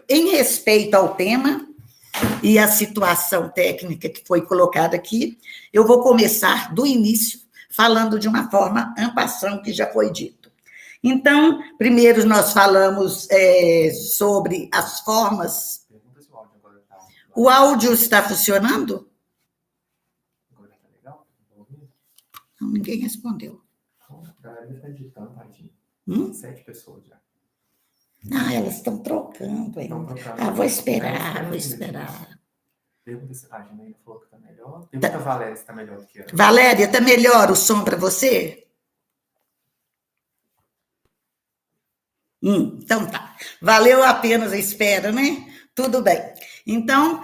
em respeito ao tema e à situação técnica que foi colocada aqui, eu vou começar do início, falando de uma forma en passant, que já foi dito. Então, primeiro nós falamos sobre as formas. O áudio está funcionando? Não, ninguém respondeu. A galera está editando, tadinho. 7 pessoas já. Ah, elas estão trocando ainda. Vou esperar. Pergunta se a Janaína falou que está melhor. Pergunta a Valéria se está melhor do que ela. Valéria, está melhor o som para você? Então tá. Valeu apenas a espera, né? Tudo bem. Então,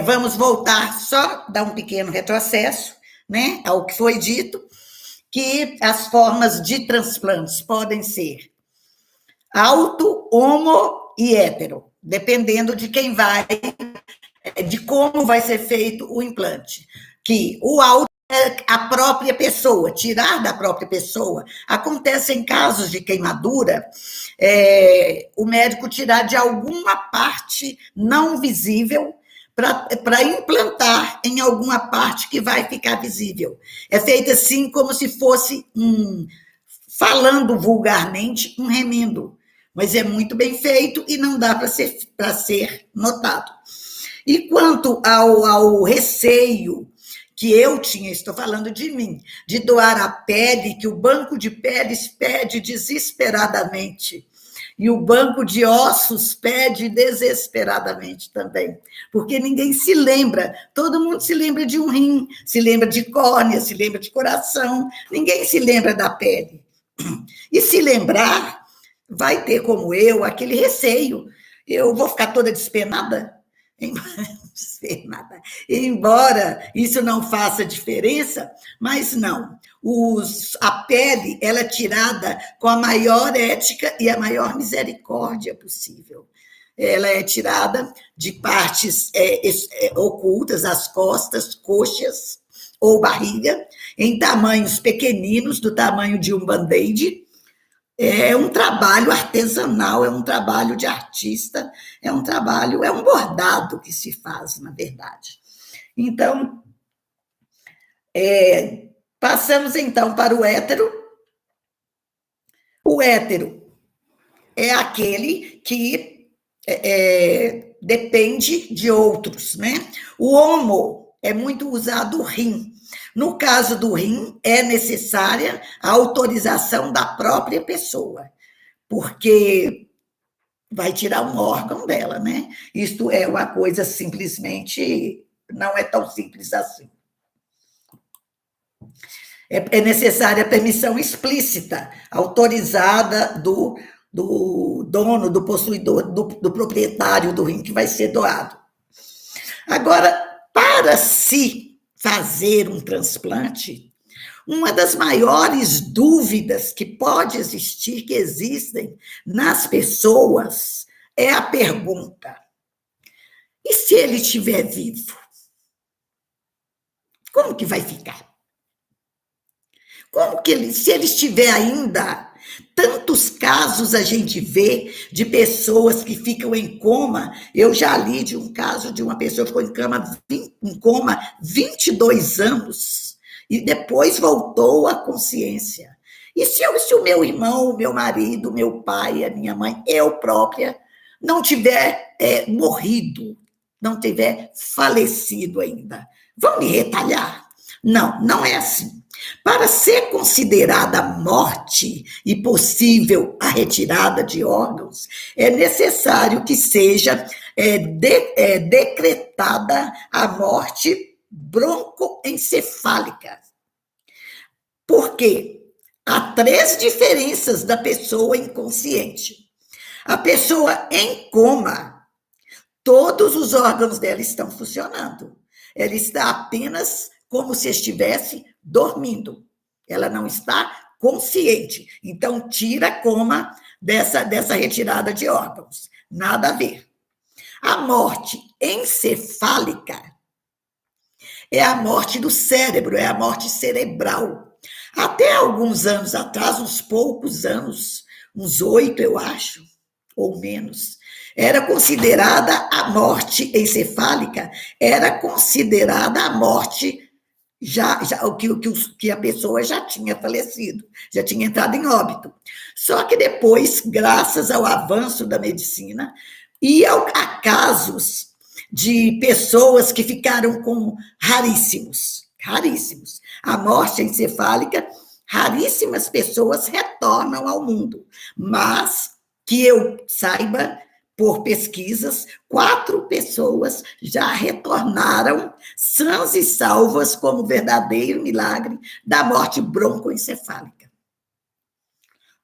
vamos voltar, só dar um pequeno retrocesso, né, ao que foi dito, que as formas de transplantes podem ser auto, homo e hétero, dependendo de quem vai, de como vai ser feito o implante. Que o auto é a própria pessoa, tirar da própria pessoa. Acontece em casos de queimadura, o médico tirar de alguma parte não visível para implantar em alguma parte que vai ficar visível. É feito assim como se fosse, falando vulgarmente, um remendo. Mas é muito bem feito e não dá para ser notado. E quanto ao receio que eu tinha, estou falando de mim, de doar a pele, que o banco de peles pede desesperadamente, e o banco de ossos pede desesperadamente também, porque ninguém se lembra, todo mundo se lembra de um rim, se lembra de córnea, se lembra de coração, ninguém se lembra da pele. E se lembrar, vai ter como eu aquele receio, eu vou ficar toda despenada? Embora isso não faça diferença, mas não. A pele, ela é tirada com a maior ética e a maior misericórdia possível. Ela é tirada de partes ocultas, as costas, coxas ou barriga, em tamanhos pequeninos, do tamanho de um band-aid. É um trabalho artesanal, é um trabalho de artista, é um bordado que se faz, na verdade. Então, passamos então para o hétero. O hétero é aquele que depende de outros, né? O homo é muito usado o rim. No caso do rim, é necessária a autorização da própria pessoa, porque vai tirar um órgão dela, né? Isto é uma coisa simplesmente, não é tão simples assim. É necessária a permissão explícita, autorizada do dono, do possuidor, do proprietário do rim que vai ser doado. Agora, para se fazer um transplante, uma das maiores dúvidas que pode existir, que existem nas pessoas, é a pergunta: e se ele estiver vivo? Como que vai ficar? Se ele estiver ainda? Tantos casos a gente vê de pessoas que ficam em coma. Eu já li de um caso de uma pessoa que ficou em coma 22 anos e depois voltou à consciência. E se o meu irmão, o meu marido, o meu pai, a minha mãe, eu própria, não tiver morrido, não tiver falecido ainda, vão me retalhar? Não, não é assim. Para ser considerada morte e possível a retirada de órgãos, é necessário que seja decretada a morte broncoencefálica. Por quê? Há 3 diferenças da pessoa inconsciente. A pessoa em coma, todos os órgãos dela estão funcionando. Ela está apenas como se estivesse dormindo. Ela não está consciente. Então, tira coma dessa retirada de órgãos. Nada a ver. A morte encefálica é a morte do cérebro, é a morte cerebral. Até alguns anos atrás, uns poucos anos, uns 8, eu acho, ou menos, era considerada a morte encefálica, era considerada a morte que a pessoa já tinha falecido, já tinha entrado em óbito. Só que depois, graças ao avanço da medicina e a casos de pessoas que ficaram com raríssimos, a morte encefálica, raríssimas pessoas retornam ao mundo, mas que eu saiba, por pesquisas, 4 pessoas já retornaram sãs e salvas como verdadeiro milagre da morte broncoencefálica.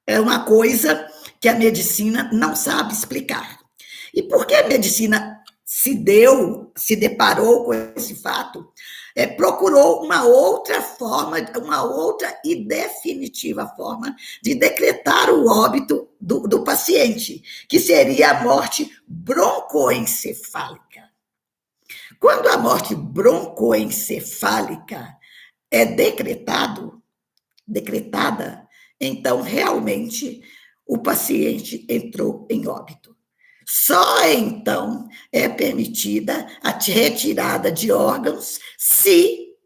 É uma coisa que a medicina não sabe explicar. E por que a medicina se deparou com esse fato? Procurou uma outra forma, uma outra e definitiva forma de decretar o óbito do paciente, que seria a morte broncoencefálica. Quando a morte broncoencefálica é decretada, então realmente o paciente entrou em óbito. Só então é permitida a retirada de órgãos se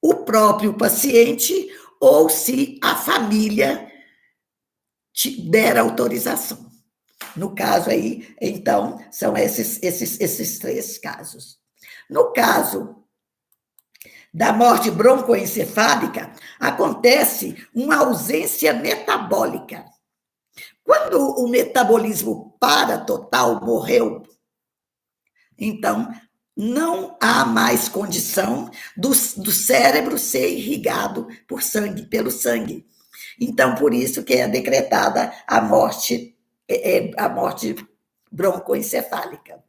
o próprio paciente ou se a família der autorização. No caso aí, então, são esses 3 casos. No caso da morte broncoencefálica, acontece uma ausência metabólica. Quando o metabolismo para total, morreu, então não há mais condição do cérebro ser irrigado pelo sangue. Então, por isso que é decretada a morte broncoencefálica.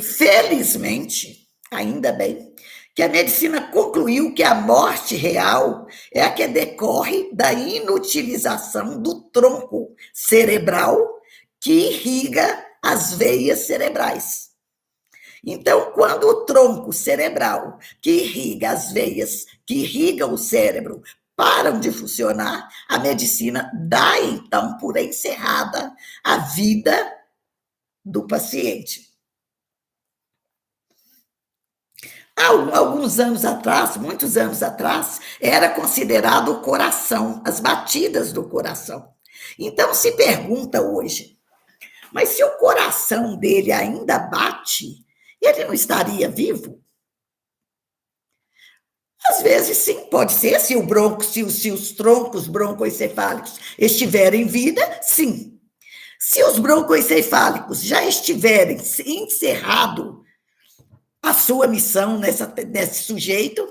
Felizmente, ainda bem, que a medicina concluiu que a morte real é a que decorre da inutilização do tronco cerebral que irriga as veias cerebrais. Então, quando o tronco cerebral que irriga as veias, que irrigam o cérebro, param de funcionar, a medicina dá, então, por encerrada a vida do paciente. Há alguns anos atrás, muitos anos atrás, era considerado o coração, as batidas do coração. Então, se pergunta hoje, mas se o coração dele ainda bate, ele não estaria vivo? Às vezes, sim, pode ser, se os troncos broncoencefálicos estiverem em vida, sim. Se os broncoencefálicos já estiverem encerrado a sua missão nesse sujeito,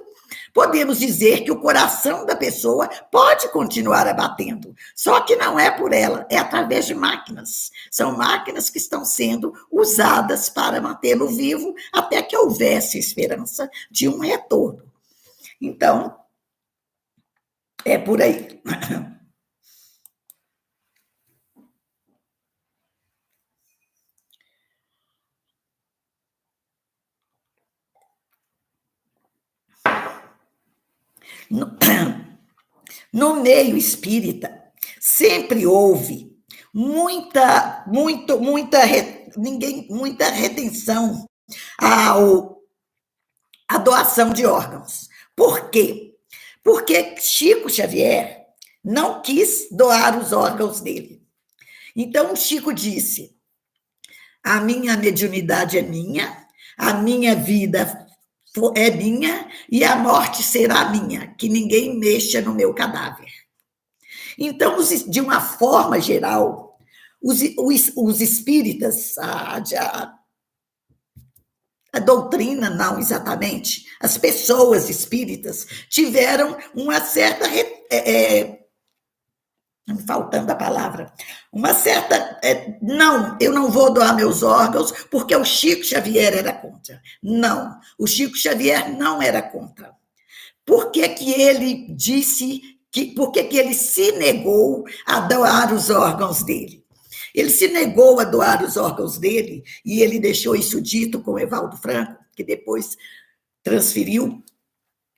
podemos dizer que o coração da pessoa pode continuar batendo, só que não é por ela, é através de máquinas. São máquinas que estão sendo usadas para mantê-lo vivo até que houvesse esperança de um retorno. Então, é por aí. No meio espírita, sempre houve muita retenção à doação de órgãos. Por quê? Porque Chico Xavier não quis doar os órgãos dele. Então, Chico disse: a minha mediunidade é minha, a minha vida é minha e a morte será minha, que ninguém mexa no meu cadáver. Então, de uma forma geral, os espíritas, a doutrina não exatamente, as pessoas espíritas tiveram uma certa, faltando a palavra, uma certa, não, eu não vou doar meus órgãos porque o Chico Xavier era contra. Não, o Chico Xavier não era contra. Por que ele disse, por que ele se negou a doar os órgãos dele? Ele se negou a doar os órgãos dele, e ele deixou isso dito com Evaldo Franco, que depois transferiu,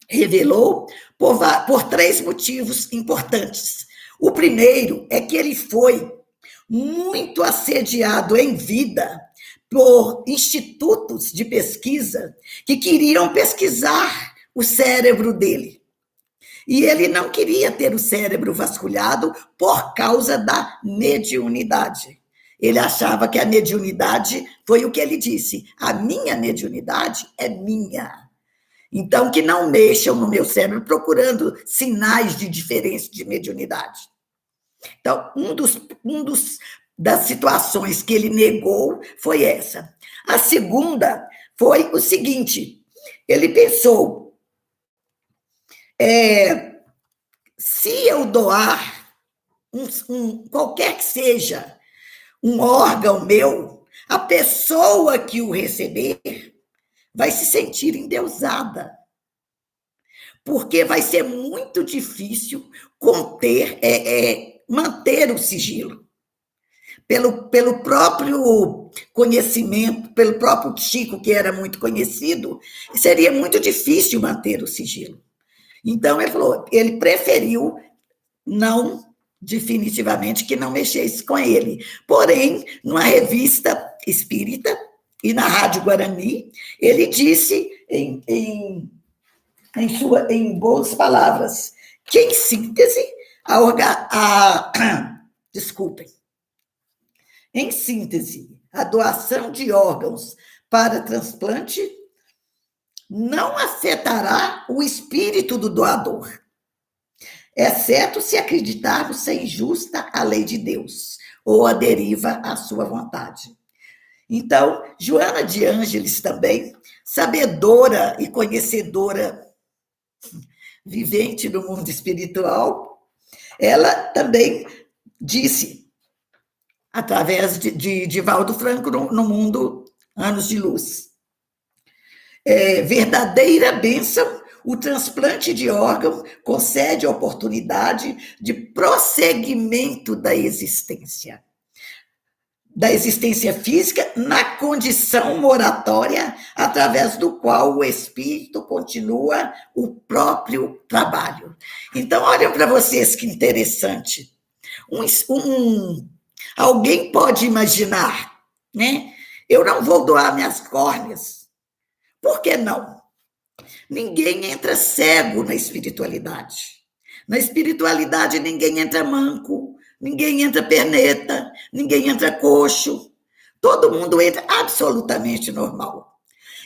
revelou, por 3 motivos importantes. O primeiro é que ele foi muito assediado em vida por institutos de pesquisa que queriam pesquisar o cérebro dele. E ele não queria ter o cérebro vasculhado por causa da mediunidade. Ele achava que a mediunidade, foi o que ele disse, a minha mediunidade é minha. Então, que não mexam no meu cérebro procurando sinais de diferença de mediunidade. Então, das situações que ele negou foi essa. A segunda foi o seguinte, ele pensou, se eu doar qualquer que seja um órgão meu, a pessoa que o receber vai se sentir endeusada, porque vai ser muito difícil manter o sigilo. Pelo próprio conhecimento, pelo próprio Chico, que era muito conhecido, seria muito difícil manter o sigilo. Então, ele preferiu definitivamente que não mexesse com ele. Porém, numa revista espírita e na Rádio Guarani, ele disse em boas palavras que, em síntese, em síntese, a doação de órgãos para transplante não afetará o espírito do doador, exceto se acreditarmos ser injusta a lei de Deus ou a deriva à sua vontade. Então, Joana de Ângeles também, sabedora e conhecedora, vivente do mundo espiritual, ela também disse, através de Divaldo Franco, no Mundo Anos de Luz, verdadeira bênção, o transplante de órgão concede a oportunidade de prosseguimento da existência física na condição moratória, através do qual o espírito continua o próprio trabalho. Então, olhem para vocês que interessante. Alguém pode imaginar, né? Eu não vou doar minhas córneas. Por que não? Ninguém entra cego na espiritualidade. Na espiritualidade, ninguém entra manco, ninguém entra perneta, ninguém entra coxo. Todo mundo entra absolutamente normal.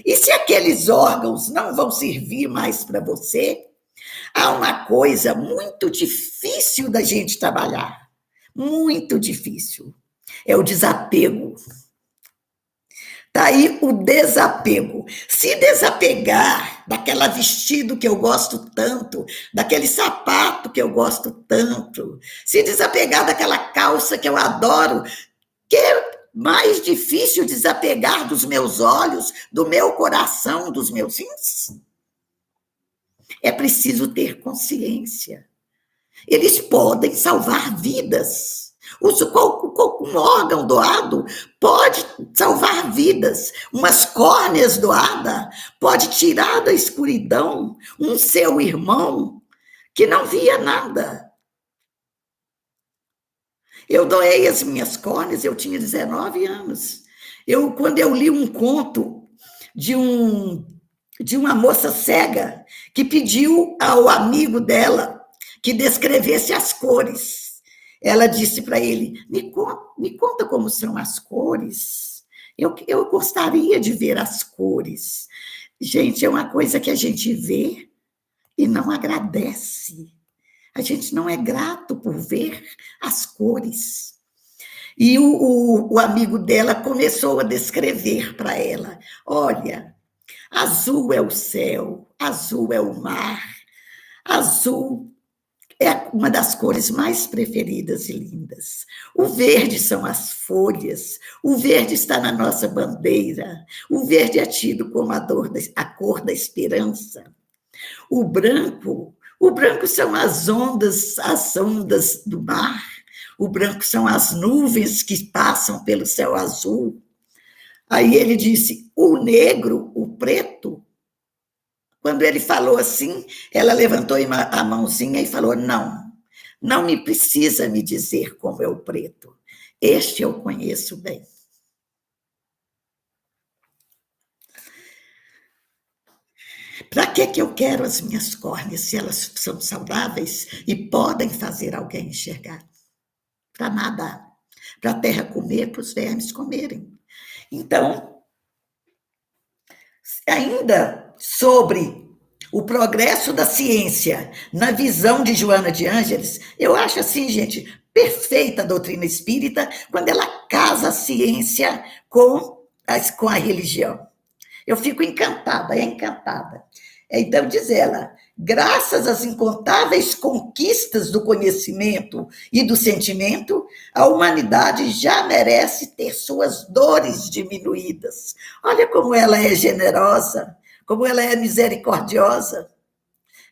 E se aqueles órgãos não vão servir mais para você, há uma coisa muito difícil da gente trabalhar. Muito difícil. É o desapego. Está aí o desapego. Se desapegar daquele vestido que eu gosto tanto, daquele sapato que eu gosto tanto, se desapegar daquela calça que eu adoro, que é mais difícil desapegar dos meus olhos, do meu coração, dos meus rins? É preciso ter consciência. Eles podem salvar vidas. Um órgão doado pode salvar vidas. Umas córneas doadas pode tirar da escuridão um seu irmão que não via nada. Eu doei as minhas córneas, eu tinha 19 anos. Quando eu li um conto de uma moça cega que pediu ao amigo dela que descrevesse as cores. Ela disse para ele, me conta como são as cores. Eu gostaria de ver as cores. Gente, é uma coisa que a gente vê e não agradece. A gente não é grato por ver as cores. E o amigo dela começou a descrever para ela, olha, azul é o céu, azul é o mar, azul é uma das cores mais preferidas e lindas. O verde são as folhas, o verde está na nossa bandeira, o verde é tido como a cor da esperança. O branco são as ondas do mar, o branco são as nuvens que passam pelo céu azul. Aí ele disse, o negro, o preto. Quando ele falou assim, ela levantou a mãozinha e falou, não me precisa me dizer como é o preto. Este eu conheço bem. Para que eu quero as minhas córneas se elas são saudáveis e podem fazer alguém enxergar? Para nada. Para a terra comer, para os vermes comerem. Então, ainda sobre o progresso da ciência na visão de Joana de Ângeles, eu acho assim, gente, perfeita a doutrina espírita quando ela casa a ciência com a religião. Eu fico encantada, encantada. Então, diz ela, graças às incontáveis conquistas do conhecimento e do sentimento, a humanidade já merece ter suas dores diminuídas. Olha como ela é generosa, como ela é misericordiosa.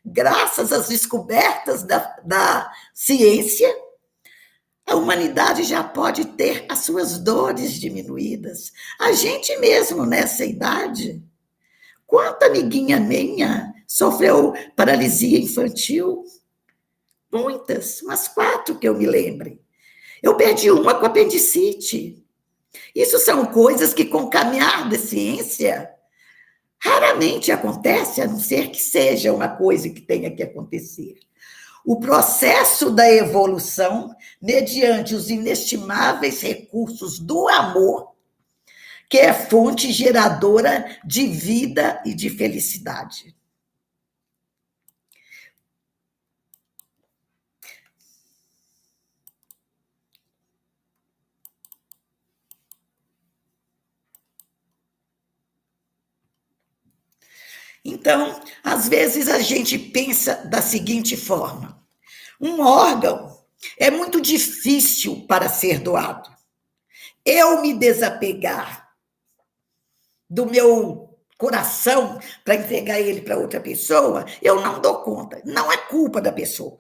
Graças às descobertas da ciência, a humanidade já pode ter as suas dores diminuídas. A gente mesmo, nessa idade, quanta amiguinha minha sofreu paralisia infantil? Muitas, umas 4 que eu me lembre. Eu perdi uma com apendicite. Isso são coisas que, com o caminhar da ciência, raramente acontece, a não ser que seja uma coisa que tenha que acontecer. O processo da evolução, mediante os inestimáveis recursos do amor, que é fonte geradora de vida e de felicidade. Então, às vezes a gente pensa da seguinte forma: um órgão é muito difícil para ser doado. Eu me desapegar do meu coração para entregar ele para outra pessoa, eu não dou conta. Não é culpa da pessoa.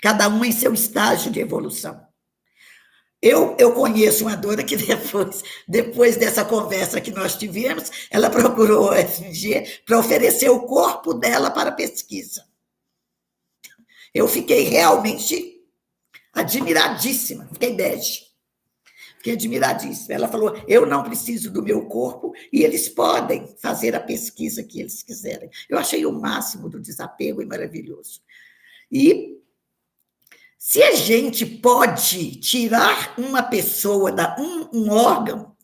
Cada um em seu estágio de evolução. Eu conheço uma dona que depois dessa conversa que nós tivemos, ela procurou o FG para oferecer o corpo dela para pesquisa. Eu fiquei realmente admiradíssima, fiquei bege. Fiquei admiradíssima. Ela falou, eu não preciso do meu corpo e eles podem fazer a pesquisa que eles quiserem. Eu achei o máximo do desapego e maravilhoso. E se a gente pode tirar uma pessoa, um órgão,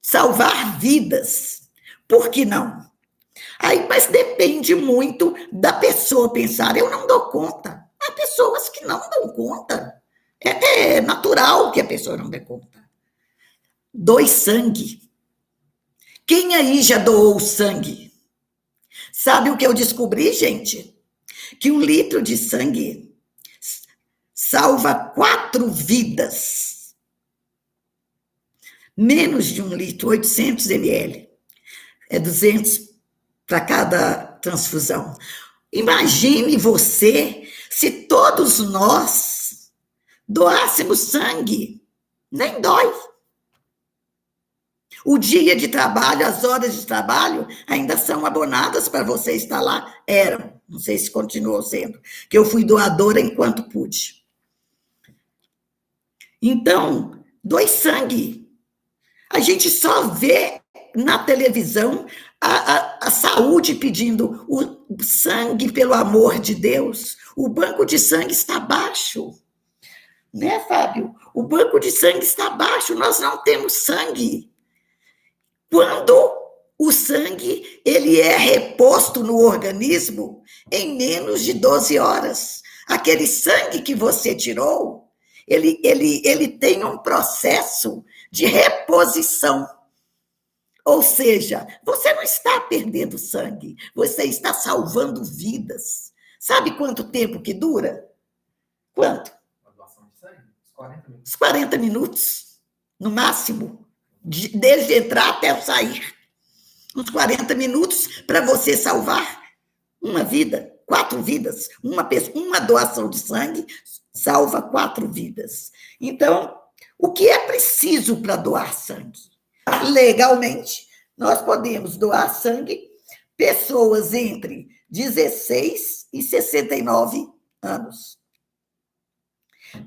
salvar vidas, por que não? Aí, mas depende muito da pessoa pensar, eu não dou conta. Há pessoas que não dão conta. É natural que a pessoa não dê conta. Doe sangue. Quem aí já doou sangue? Sabe o que eu descobri, gente? Que 1 litro de sangue salva 4 vidas. Menos de 1 litro, 800 ml. É 200 para cada transfusão. Imagine você se todos nós doássemos sangue. Nem dói. O dia de trabalho, as horas de trabalho ainda são abonadas para você estar lá. Eram, não sei se continuou sendo, que eu fui doadora enquanto pude. Então, doe sangue. A gente só vê na televisão a saúde pedindo o sangue pelo amor de Deus. O banco de sangue está baixo. Né, Fábio? O banco de sangue está baixo, nós não temos sangue. Quando o sangue ele é reposto no organismo em menos de 12 horas. Aquele sangue que você tirou, ele tem um processo de reposição. Ou seja, você não está perdendo sangue, você está salvando vidas. Sabe quanto tempo que dura? Quanto? Uns 40 minutos, no máximo, desde entrar até sair. Uns 40 minutos para você salvar uma vida, 4 vidas. Uma doação de sangue salva 4 vidas. Então, o que é preciso para doar sangue? Legalmente, nós podemos doar sangue pessoas entre 16 e 69 anos.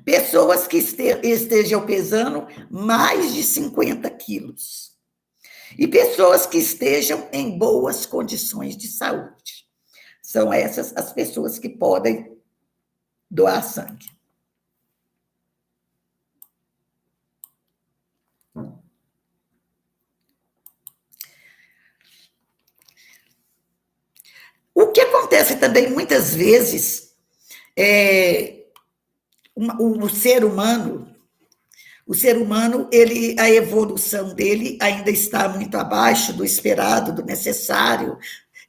Pessoas que estejam pesando mais de 50 quilos. E pessoas que estejam em boas condições de saúde. São essas as pessoas que podem doar sangue. O que acontece também muitas vezes o ser humano, a evolução dele ainda está muito abaixo do esperado, do necessário.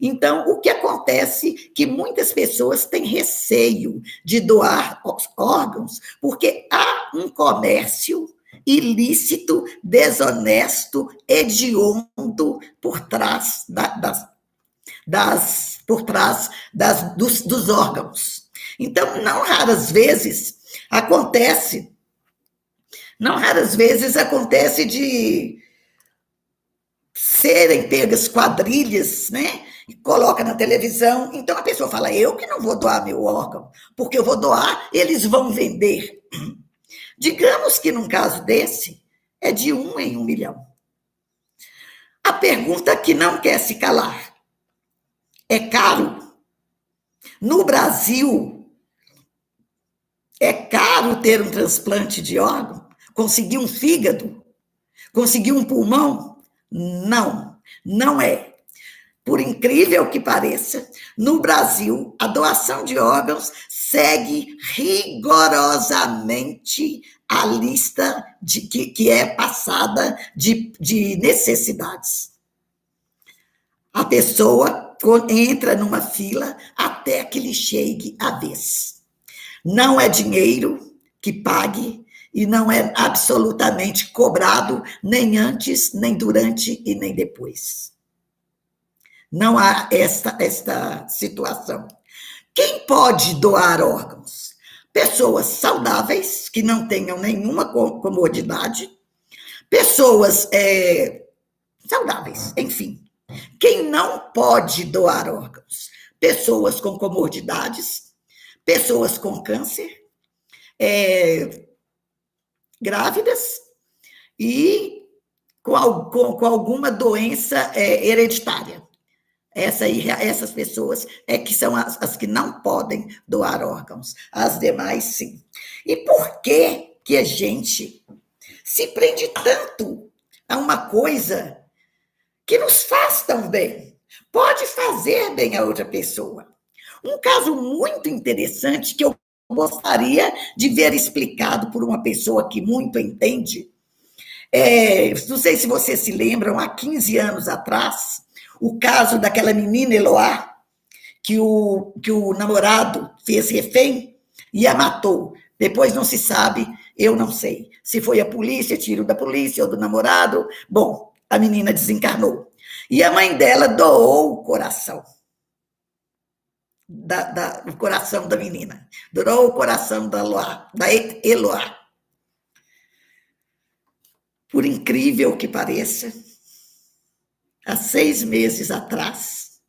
Então, o que acontece é que muitas pessoas têm receio de doar órgãos, porque há um comércio ilícito, desonesto, hediondo por trás dos órgãos. Então, não raras vezes acontece de serem pegas quadrilhas, né? E coloca na televisão. Então a pessoa fala: eu que não vou doar meu órgão, porque eu vou doar, eles vão vender. Digamos que num caso desse, é de 1 em 1 milhão. A pergunta que não quer se calar: é caro? No Brasil, é caro ter um transplante de órgão? Conseguir um fígado? Conseguir um pulmão? Não, não é. Por incrível que pareça, no Brasil, a doação de órgãos segue rigorosamente a lista que é passada de necessidades. A pessoa entra numa fila até que lhe chegue a vez. Não é dinheiro que pague e não é absolutamente cobrado nem antes, nem durante e nem depois. Não há esta situação. Quem pode doar órgãos? Pessoas saudáveis, que não tenham nenhuma comodidade, pessoas saudáveis, enfim. Quem não pode doar órgãos? Pessoas com comodidades, pessoas com câncer, grávidas e com alguma doença hereditária. Essas pessoas que são as que não podem doar órgãos. As demais, sim. E por que a gente se prende tanto a uma coisa que nos faz tão bem? Pode fazer bem a outra pessoa. Um caso muito interessante que eu gostaria de ver explicado por uma pessoa que muito entende. Não sei se vocês se lembram, há 15 anos atrás, o caso daquela menina Eloá, que o namorado fez refém e a matou. Depois não se sabe, eu não sei, se foi a polícia, tiro da polícia ou do namorado. Bom, a menina desencarnou. E a mãe dela doou o coração. O coração da menina. Doou o coração da Eloá. Por incrível que pareça, há 6 meses atrás,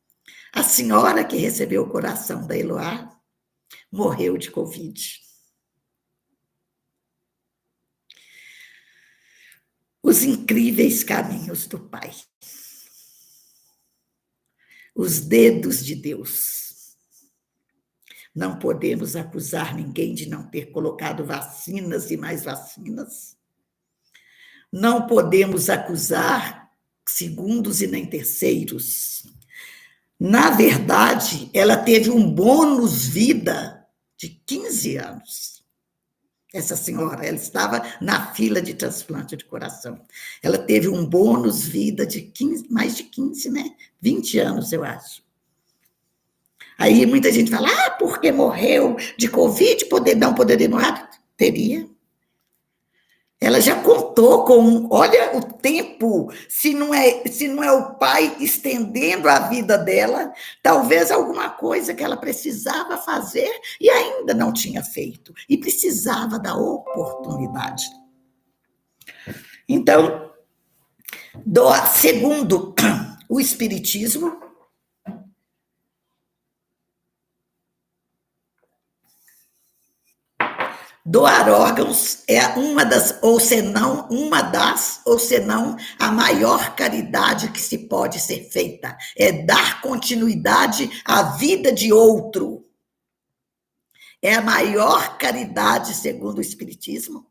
a senhora que recebeu o coração da Eloá morreu de Covid. Os incríveis caminhos do Pai. Os dedos de Deus. Não podemos acusar ninguém de não ter colocado vacinas e mais vacinas. Não podemos acusar segundos e nem terceiros. Na verdade, ela teve um bônus vida de 15 anos. Essa senhora, ela estava na fila de transplante de coração. Ela teve um bônus vida de 15, mais de 15, né? 20 anos, eu acho. Aí muita gente fala, porque morreu de Covid, não poderia morrer? Teria. Ela já contou olha o tempo, se não é o Pai estendendo a vida dela, talvez alguma coisa que ela precisava fazer e ainda não tinha feito, e precisava da oportunidade. Então, segundo o Espiritismo, doar órgãos é uma das, ou senão, a maior caridade que se pode ser feita. É dar continuidade à vida de outro. É a maior caridade, segundo o Espiritismo.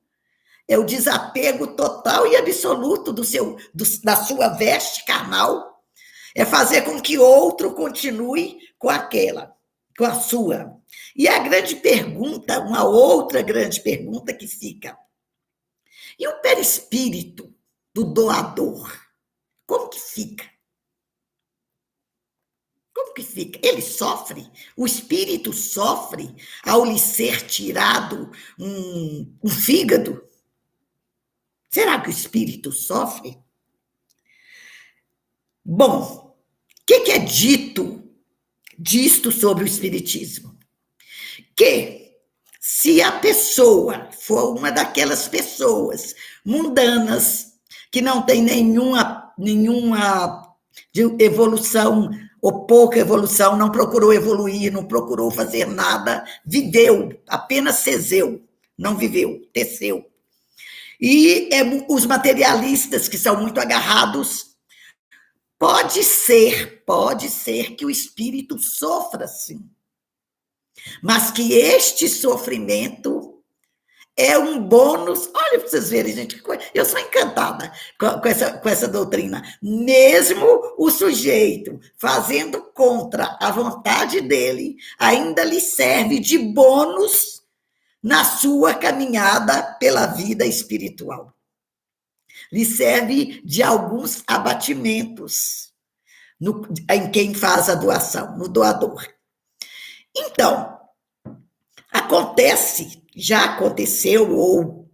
É o desapego total e absoluto da sua veste carnal. É fazer com que outro continue com a sua. E a grande pergunta, uma outra grande pergunta que fica: e o perispírito do doador? Como que fica? Como que fica? Ele sofre? O espírito sofre ao lhe ser tirado um fígado? Será que o espírito sofre? Bom, o que é dito disto sobre o espiritismo? Que se a pessoa for uma daquelas pessoas mundanas que não tem nenhuma de evolução ou pouca evolução, não procurou evoluir, não procurou fazer nada, viveu, apenas ceseu, não viveu, teceu. E os materialistas que são muito agarrados, pode ser que o espírito sofra, sim. Mas que este sofrimento é um bônus. Olha, para vocês verem, gente, eu sou encantada com essa doutrina. Mesmo o sujeito fazendo contra a vontade dele, ainda lhe serve de bônus na sua caminhada pela vida espiritual. Lhe serve de alguns abatimentos em quem faz a doação, no doador. Então, já aconteceu, ou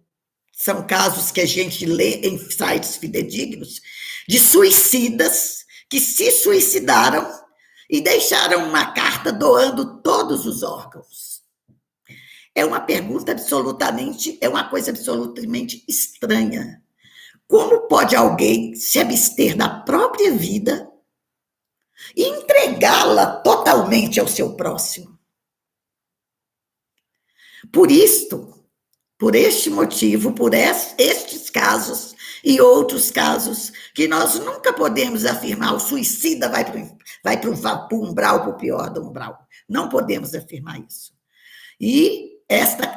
são casos que a gente lê em sites fidedignos, de suicidas que se suicidaram e deixaram uma carta doando todos os órgãos. É uma coisa absolutamente estranha. Como pode alguém se abster da própria vida e entregá-la totalmente ao seu próximo? Por este motivo, por estes casos e outros casos, que nós nunca podemos afirmar o suicida vai para o umbral, para o pior do umbral. Não podemos afirmar isso. E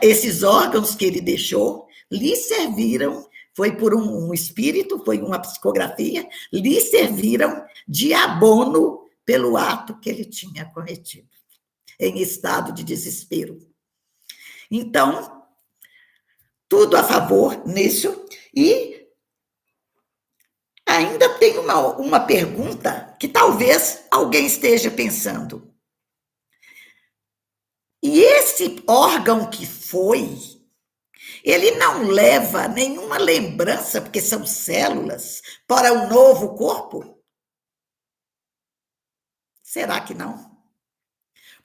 esses órgãos que ele deixou lhe serviram, foi por um espírito, foi uma psicografia, lhe serviram de abono pelo ato que ele tinha cometido, em estado de desespero. Então, tudo a favor nisso. E ainda tem uma pergunta que talvez alguém esteja pensando. E esse órgão que foi, ele não leva nenhuma lembrança, porque são células, para um novo corpo? Será que não?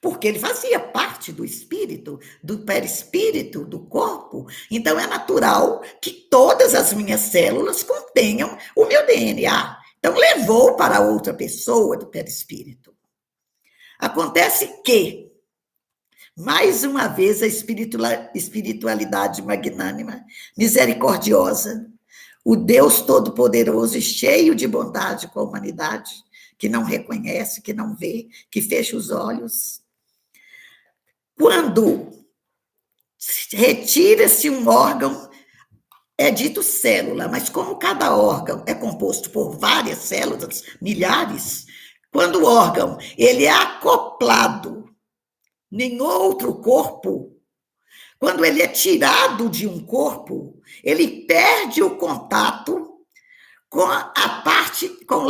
Porque ele fazia parte do espírito, do perispírito, do corpo. Então, é natural que todas as minhas células contenham o meu DNA. Então, levou para outra pessoa do perispírito. Acontece que, mais uma vez, a espiritualidade magnânima, misericordiosa, o Deus Todo-Poderoso e cheio de bondade com a humanidade, que não reconhece, que não vê, que fecha os olhos. Quando retira-se um órgão, é dito célula, mas como cada órgão é composto por várias células, milhares, quando o órgão ele é acoplado em outro corpo, quando ele é tirado de um corpo, ele perde o contato com a parte, com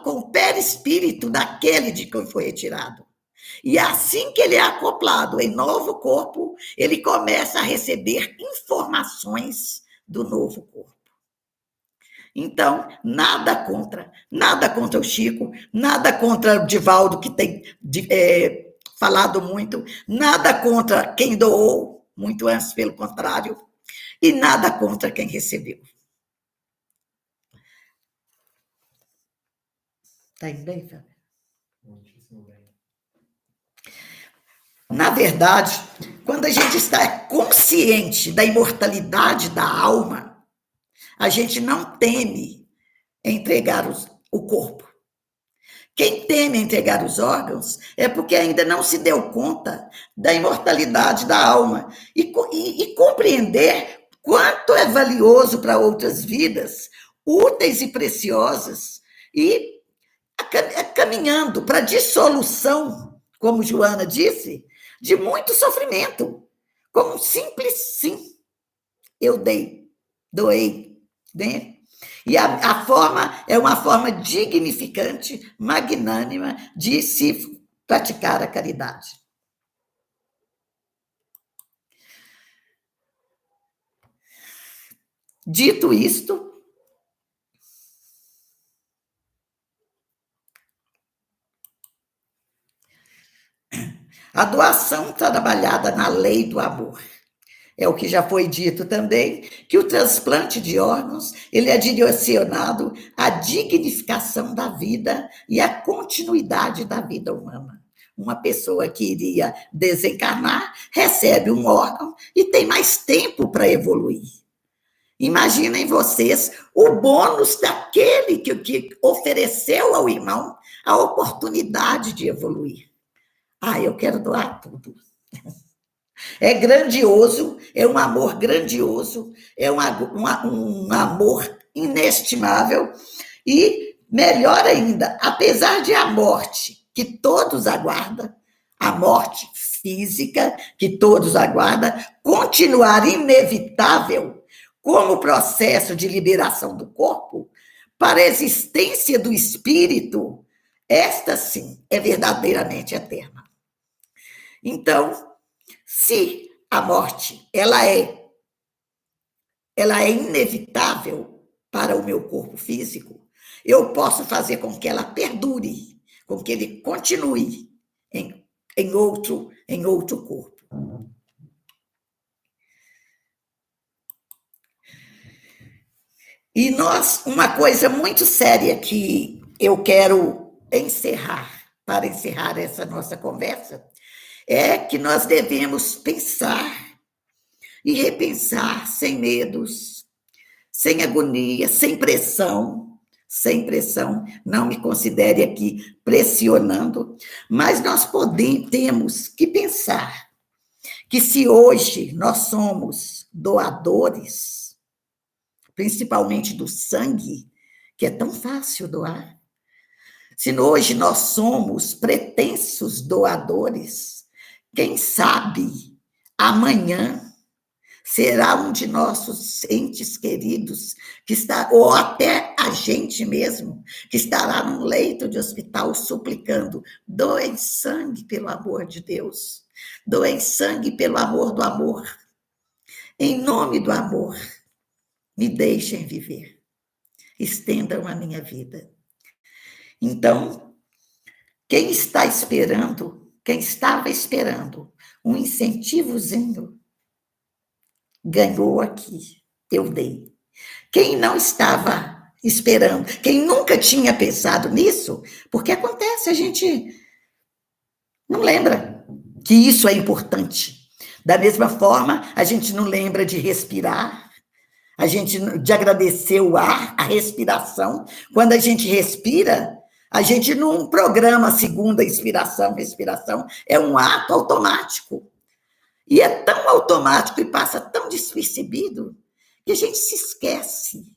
o perispírito daquele de que foi retirado. E assim que ele é acoplado em novo corpo, ele começa a receber informações do novo corpo. Então, nada contra o Chico, nada contra o Divaldo, que tem falado muito, nada contra quem doou, muito antes, pelo contrário, e nada contra quem recebeu. Está indo bem, Fábio? Muitíssimo bem. Na verdade, quando a gente está consciente da imortalidade da alma, a gente não teme entregar o corpo. Quem teme entregar os órgãos é porque ainda não se deu conta da imortalidade da alma e compreender quanto é valioso para outras vidas, úteis e preciosas, e caminhando para a dissolução, como Joana disse, de muito sofrimento, com um simples sim. Eu doei, né? E a forma é uma forma dignificante, magnânima de se praticar a caridade. Dito isto, a doação trabalhada na lei do amor. É o que já foi dito também, que o transplante de órgãos, ele é direcionado à dignificação da vida e à continuidade da vida humana. Uma pessoa que iria desencarnar, recebe um órgão e tem mais tempo para evoluir. Imaginem vocês o bônus daquele que ofereceu ao irmão a oportunidade de evoluir. Eu quero doar tudo. É grandioso, é um amor grandioso, é um amor inestimável e, melhor ainda, apesar de a morte que todos aguardam, a morte física que todos aguardam, continuar inevitável como processo de liberação do corpo, para a existência do espírito, esta sim é verdadeiramente eterna. Então, se a morte ela é inevitável para o meu corpo físico, eu posso fazer com que ela perdure, com que ele continue em outro corpo. E uma coisa muito séria que eu quero para encerrar essa nossa conversa, é que nós devemos pensar e repensar sem medos, sem agonia, sem pressão, não me considere aqui pressionando, mas nós temos que pensar que se hoje nós somos doadores, principalmente do sangue, que é tão fácil doar, se hoje nós somos pretensos doadores, quem sabe amanhã será um de nossos entes queridos, ou até a gente mesmo, que estará num leito de hospital suplicando: doem sangue pelo amor de Deus, doem sangue pelo amor do amor, em nome do amor, me deixem viver, estendam a minha vida. Então, quem estava esperando um incentivozinho, ganhou aqui, eu dei. Quem não estava esperando, quem nunca tinha pensado nisso, porque acontece, a gente não lembra que isso é importante. Da mesma forma, a gente não lembra de respirar, de agradecer o ar, a respiração. Quando a gente respira, a gente não programa a segunda inspiração, respiração, é um ato automático. E é tão automático e passa tão despercebido que a gente se esquece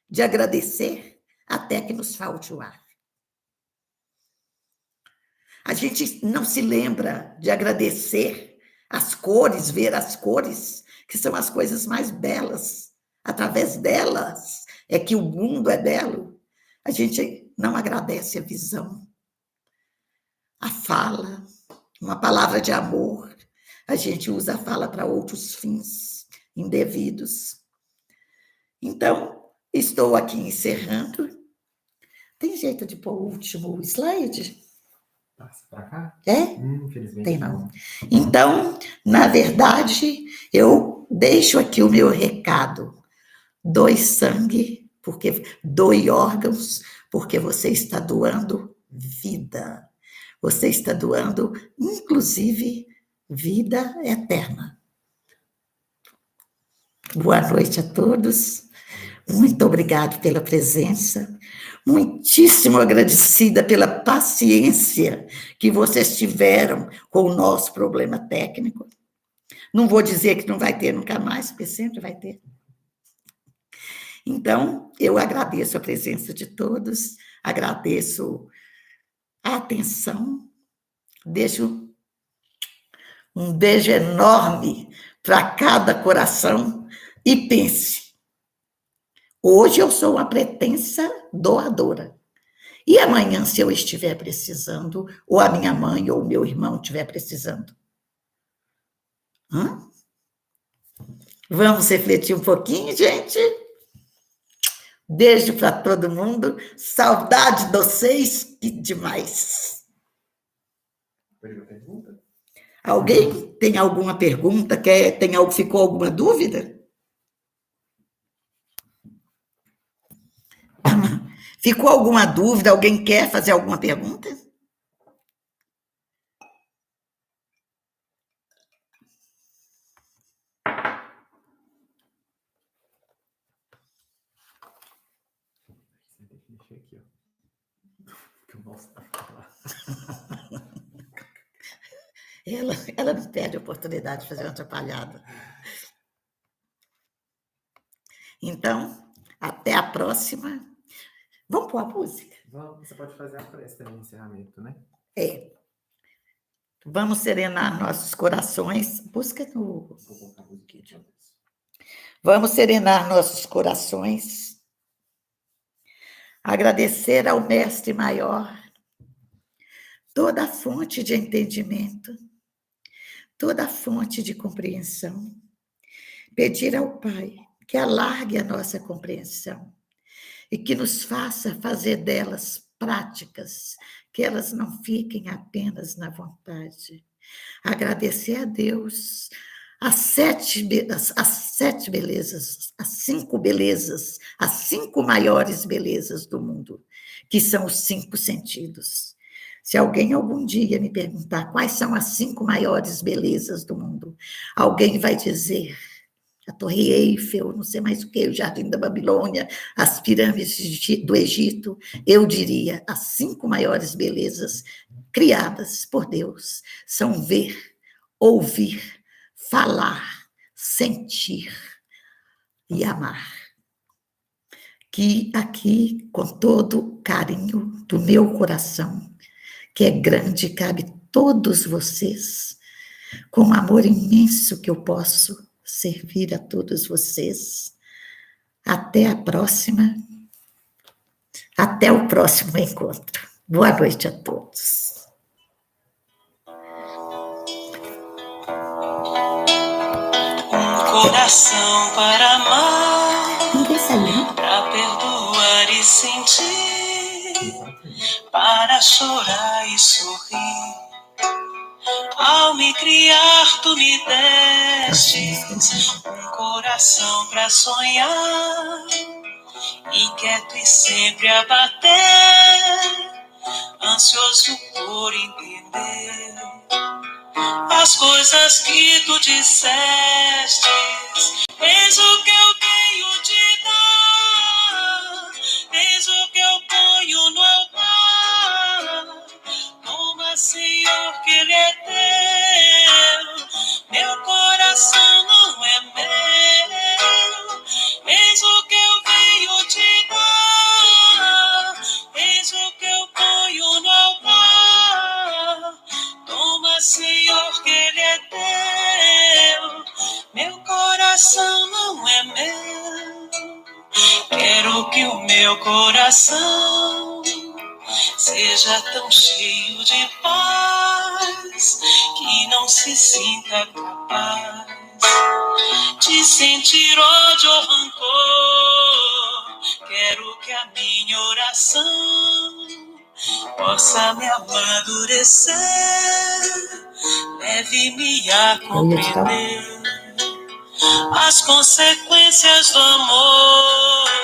de agradecer até que nos falte o ar. A gente não se lembra de agradecer as cores, ver as cores, que são as coisas mais belas. Através delas é que o mundo é belo. A gente não agradece a visão, a fala, uma palavra de amor. A gente usa a fala para outros fins indevidos. Então, estou aqui encerrando. Tem jeito de pôr o último slide? Passa para cá? É? Infelizmente. Tem não. Então, na verdade, eu deixo aqui o meu recado. Doe sangue, doe órgãos, porque você está doando vida. Você está doando, inclusive, vida eterna. Boa noite a todos. Muito obrigado pela presença. Muitíssimo agradecida pela paciência que vocês tiveram com o nosso problema técnico. Não vou dizer que não vai ter nunca mais, porque sempre vai ter. Então, eu agradeço a presença de todos, agradeço a atenção, deixo um beijo enorme para cada coração e pense, hoje eu sou uma pretensa doadora. E amanhã, se eu estiver precisando, ou a minha mãe ou o meu irmão estiver precisando? Vamos refletir um pouquinho, gente? Beijo para todo mundo. Saudade de vocês, que demais. Pergunta? Alguém tem alguma pergunta? Ficou alguma dúvida? Ficou alguma dúvida? Alguém quer fazer alguma pergunta? Deixa aqui, ó. Que o mouse tá lá. Ela não perde a oportunidade de fazer uma atrapalhada. Então, até a próxima. Vamos pôr a música? Vamos, você pode fazer a prece também, encerramento, né? Vamos serenar nossos corações. Busca no... Vou colocar a música aqui. Vamos serenar nossos corações. Agradecer ao Mestre Maior toda a fonte de entendimento, toda a fonte de compreensão. Pedir ao Pai que alargue a nossa compreensão e que nos faça fazer delas práticas, que elas não fiquem apenas na vontade. Agradecer a Deus as sete belezas, as cinco maiores belezas do mundo, que são os 5 sentidos. Se alguém algum dia me perguntar quais são as 5 maiores belezas do mundo, alguém vai dizer a Torre Eiffel, não sei mais o que, o Jardim da Babilônia, as pirâmides do Egito, eu diria, as 5 maiores belezas criadas por Deus são ver, ouvir, falar, sentir e amar. Que aqui, com todo carinho do meu coração, que é grande, cabe todos vocês, com um amor imenso que eu posso servir a todos vocês. Até a próxima. Até o próximo encontro. Boa noite a todos. Um coração para amar, Ninguém saiu. para perdoar e sentir, para chorar e sorrir. Ao me criar, tu me destes um coração para sonhar, inquieto e sempre a bater, ansioso por entender as coisas que tu dissestes. Eis o que eu tenho de dar, eis o que eu ponho no altar. Toma, Senhor, que Ele é teu, meu coração não é meu. Eis o que eu venho te dar, eis o que eu ponho no altar. Toma, Senhor, que Ele é teu, meu coração não é meu. Quero que o meu coração seja tão cheio de paz que não se sinta capaz de sentir ódio ou rancor. Quero que a minha oração possa me amadurecer, leve-me a compreender as consequências do amor.